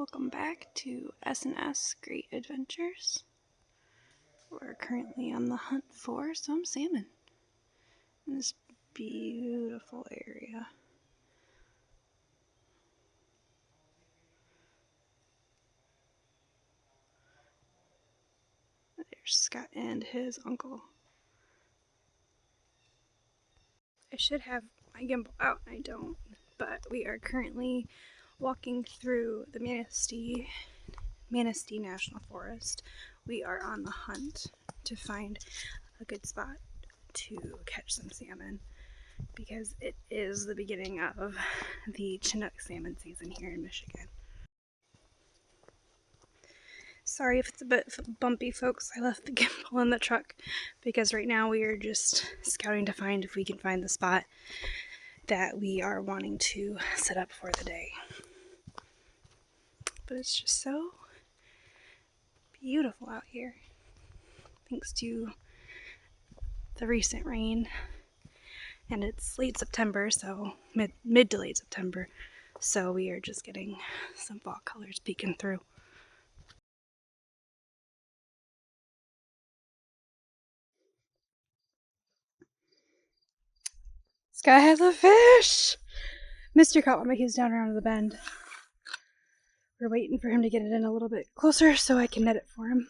Welcome back to S&S Great Adventures. We're currently on the hunt for some salmon in this beautiful area. There's Scott and his uncle. I should have my gimbal out, I don't, but we are currently walking through the Manistee National Forest. We are on the hunt to find a good spot to catch some salmon because it is the beginning of the Chinook salmon season here in Michigan. Sorry if it's a bit bumpy, folks. I left the gimbal in the truck because right now we are just scouting to find if we can find the spot that we are wanting to set up for the day. But it's just so beautiful out here thanks to the recent rain, and it's late September, so mid to late September, so we are just getting some fall colors peeking through. Sky has a fish! Mr. caught one, but he's down around the bend. We're waiting for him to get it in a little bit closer so I can net it for him.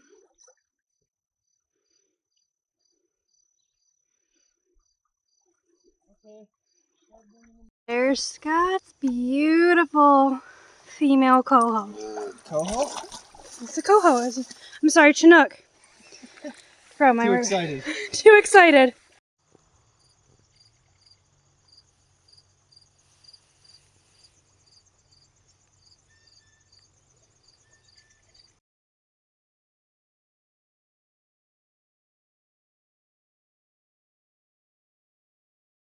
There's Scott's beautiful female coho. Coho? It's a coho. I'm sorry, Chinook. Too excited. Too excited.